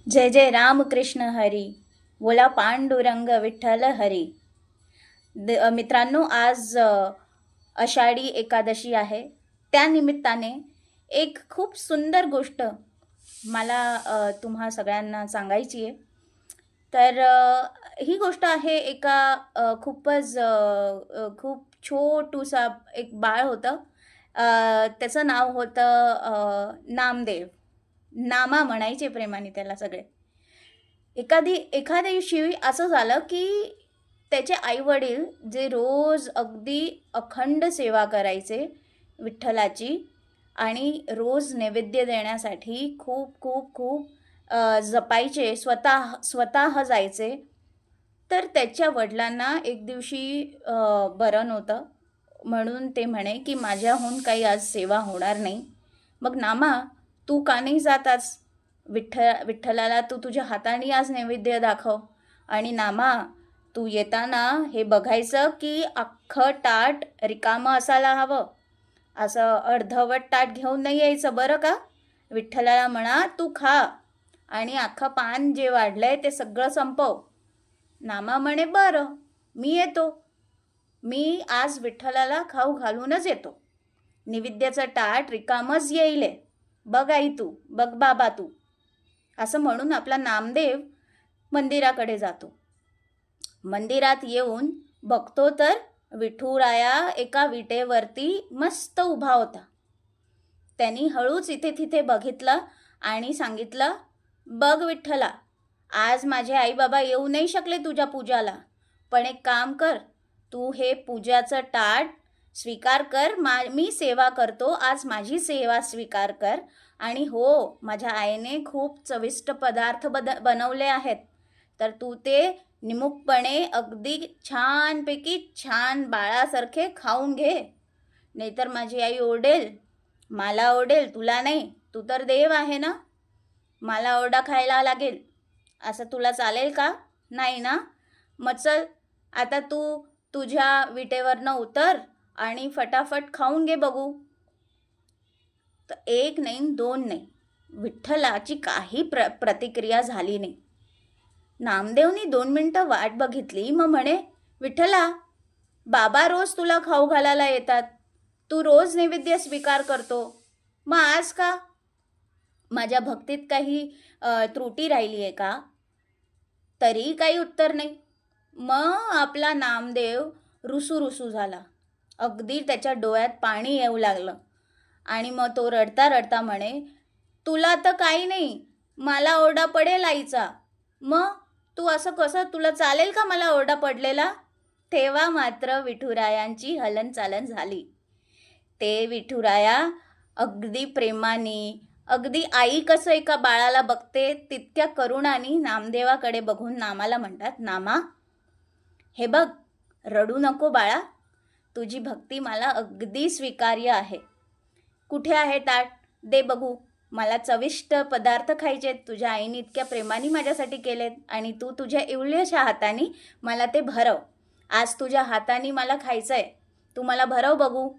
जय जय राम कृष्ण हरी. बोला पांडुरंग विठ्ठल हरी. मित्रांनो, आज आषाढी एकादशी आहे. त्या निमित्ताने एक खूप सुंदर गोष्ट मला तुम्हा सगळ्यांना सांगायची आहे. तर ही गोष्ट आहे एका खूप छोटूसा एक बाळ होतं. त्याचं नाव होतं नामदेव. नामा म्हणायचे प्रेमाने त्याला सगळे. एखाद्या दिवशी असं झालं की त्याचे आईवडील जे रोज अगदी अखंड सेवा करायचे विठ्ठलाची आणि रोज नैवेद्य देण्यासाठी खूप खूप खूप जपायचे, स्वतः जायचे. तर त्याच्या वडिलांना एक दिवशी बरं नव्हतं, म्हणून ते म्हणे की माझ्याहून काही आज सेवा होणार नाही. मग नामा, तू का नाही जात आज? विठ्ठलाला तू तुझ्या हाताने आज नैवेद्य दाखव. आणि नामा, तू येताना हे बघायचं की अख्खं ताट रिकामं असायला हवं. असं अर्धवट ताट घेऊन नाही यायचं बरं का. विठ्ठलाला म्हणा तू खा आणि अख्खं पान जे वाढलंय ते सगळं संपव. नामा म्हणे बरं, मी येतो. मी आज विठ्ठलाला खाऊ घालूनच येतो. निवेद्याचं ताट रिकामच येईल. बघ आई तू, बघ बाबा तू. असं म्हणून आपला नामदेव मंदिराकडे जातो. मंदिरात येऊन बघतो तर विठुराया एका विटेवरती मस्त उभा होता. त्यांनी हळूच इथे तिथे बघितलं आणि सांगितलं, बघ विठ्ठला, आज माझे आई बाबा येऊ नाही शकले तुझ्या पूजाला, पण एक काम कर, तू हे पूजाचं ताट स्वीकार कर. मी सेवा करतो, आज माझी सेवा स्वीकार कर. आणि हो, माझ्या आईने खूप चविष्ट पदार्थ बनवले आहेत, तर तू ते निमुखपणे अगदी छानपैकी छान बाळासारखे खाऊन घे. नाहीतर माझी आई ओरडेल, मला ओरडेल, तुला नाही. तू तर देव आहे ना, मला ओरडा खायला लागेल. असं तुला चालेल का? नाही ना. मग चल, आता तू तुझ्या विटेवरनं उतर आणि फटाफट खाऊन घे बघू. तर एक नाही, दोन नाही, विठ्ठलाची काही प्रतिक्रिया झाली नाही. नामदेवनी 2 मिनिटं वाट बघितली. मग म्हणे, विठ्ठला, बाबा रोज तुला खाऊ घालायला येतात, तू रोज नैवेद्य स्वीकार करतो, मग आज का? माझ्या भक्तीत काही त्रुटी राहिली आहे का? तरी काही उत्तर नाही. मग आपला नामदेव रुसू झाला. अगदी त्याच्या डोळ्यात पाणी येऊ लागलं आणि मग तो रडता रडता म्हणे, तुला तर काही नाही, मला ओरडा पडेल आईचा. मग तू असं कसं, तुला चालेल का मला ओरडा पडलेला? तेव्हा मात्र विठुरायांची हलनचालन झाली. ते विठुराया अगदी प्रेमाने, अगदी आई कसं एका बाळाला बघते तितक्या करुणाने नामदेवाकडे बघून नामाला म्हणतात, नामा, हे बघ, रडू नको बाळा, तुझी भक्ती मला अगदी स्वीकार्य आहे. कुठे आहे ताट? दे बघू. मला चविष्ट पदार्थ खायचे, तुझ्या आईने इतक्या प्रेमाने माझ्यासाठी केलेत आणि तू तुझ्या इवल्याशा हाताने मला ते भरव. आज तुझ्या हाताने मला खायचंय, तू मला भरव बघू.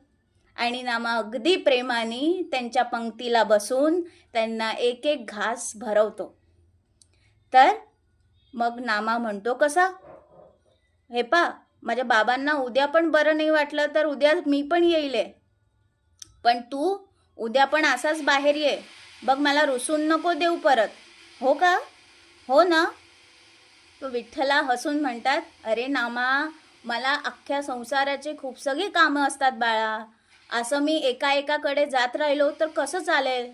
आणि नामा अगदी प्रेमाने त्यांच्या पंक्तीला बसून त्यांना एक एक घास भरवतो. तर मग नामा म्हणतो कसा, हे पा, माझ्या बाबांना उद्या पण बरं नाही वाटलं तर उद्या मी पण येईल, पण तू उद्या पण असाच बाहेर ये. बघ, मला रुसून नको देऊ परत, हो का? हो ना. तो विठ्ठला हसून म्हणतात, अरे नामा, मला अख्ख्या संसाराचे खूप सगळी कामं असतात बाळा. असं मी एकाकडे जात राहिलो तर कसं चालेल?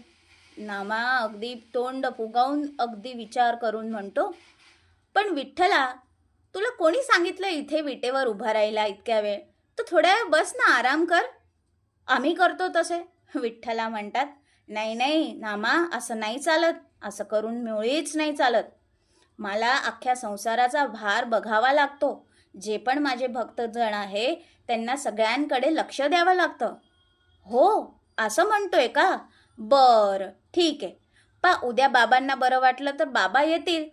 नामा अगदी तोंड फुगावून अगदी विचार करून म्हणतो, पण विठ्ठला, तुला कोणी सांगितलं इथे विटेवर उभा राहिला इतक्या वेळ? तर थोड्या वेळ बस ना, आराम कर, आम्ही करतो तसे. विठ्ठला म्हणतात, नाही नाही नामा, असं नाही चालत, असं करून मुळीच नाही चालत. मला अख्ख्या संसाराचा भार बघावा लागतो. जे पण माझे भक्तजण आहे त्यांना सगळ्यांकडे लक्ष द्यावं लागतं. हो, असं म्हणतोय का? बरं, ठीक आहे. उद्या बाबांना बरं वाटलं तर बाबा येतील,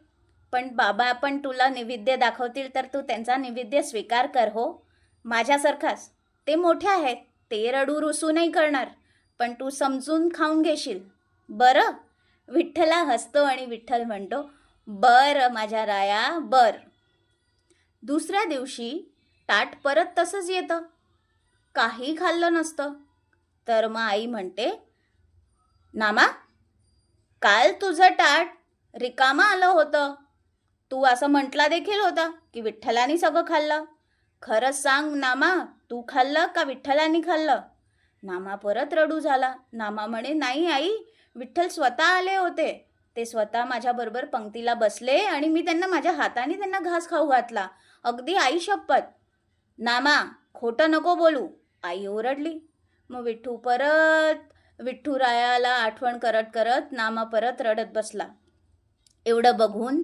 पण बाबा पण तुला नैवेद्य दाखवतील तर तू त्यांचा नैवेद्य स्वीकार कर. हो, माझ्यासारखाच. ते मोठे आहेत, ते रडू रुसू नाही करणार, पण तू समजून खाऊन घेशील, बरं? विठ्ठला हसतो आणि विठ्ठल म्हणतो, बर माझ्या राया बर. दुसऱ्या दिवशी ताट परत तसंच येतं, काही खाल्लं नसतं. तर मग आई म्हणते, नामा, काल तुझं ताट रिकामं आलं होतं. तू असं म्हटला देखील होता की विठ्ठलाने सगळं खाल्लं. खरंच सांग नामा, तू खाल्लं का विठ्ठलाने खाल्लं? नामा परत रडू झाला. नामा म्हणे, नाही आई, विठ्ठल स्वतः आले होते. ते स्वतः माझ्याबरोबर पंक्तीला बसले आणि मी त्यांना माझ्या हाताने त्यांना घास खाऊ घातला. अगदी आई शपथ. नामा, खोटं नको बोलू, आई ओरडली. मग विठ्ठुरायाला आठवण करत करत नामा परत रडत बसला. एवढं बघून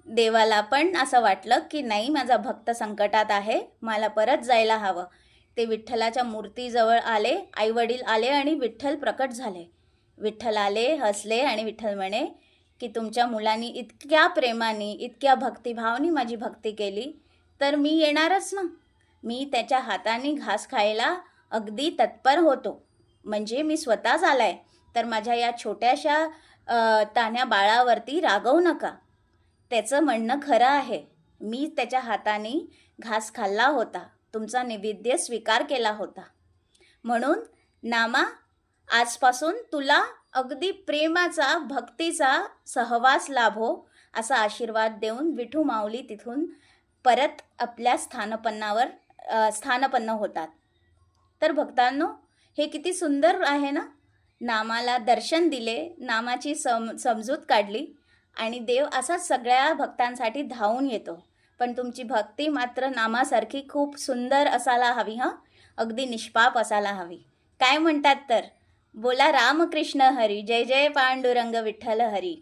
देवाला पण असं वाटलं की नाही, माझा भक्त संकटात आहे, मला परत जायला हवं. ते विठ्ठलाच्या मूर्तीजवळ आले, आईवडील आले आणि विठ्ठल प्रकट झाले. विठ्ठल आले, हसले आणि विठ्ठल म्हणे की तुमच्या मुलांनी इतक्या प्रेमाने, इतक्या भक्तिभावाने माझी भक्ती केली तर मी येणारच ना. मी त्याच्या हाताने घास खायला अगदी तत्पर होतो. म्हणजे मी स्वतःच आलाय, तर माझ्या या छोट्याशा तान्ह्या बाळावरती रागवू नका. त्याचं म्हणणं खरं आहे. मी त्याच्या हाताने घास खाल्ला होता, तुमचा नैवेद्य स्वीकार केला होता. म्हणून नामा, आजपासून तुला अगदी प्रेमाचा, भक्तीचा सहवास लाभो असा आशीर्वाद देऊन विठू माऊली तिथून परत आपल्या स्थानपन्न होतात. तर भक्तांनो, हे किती सुंदर आहे ना. नामाला दर्शन दिले, नामाची समजूत काढली आणि देव असाच सगळ्या भक्तांसाठी धावून येतो. पण तुमची भक्ती मात्र नामासारखी खूप सुंदर असायला हवी. अगदी निष्पाप असायला हवी. काय म्हणतात तर, बोला रामकृष्ण हरी, जय जय पांडुरंग विठ्ठल हरी.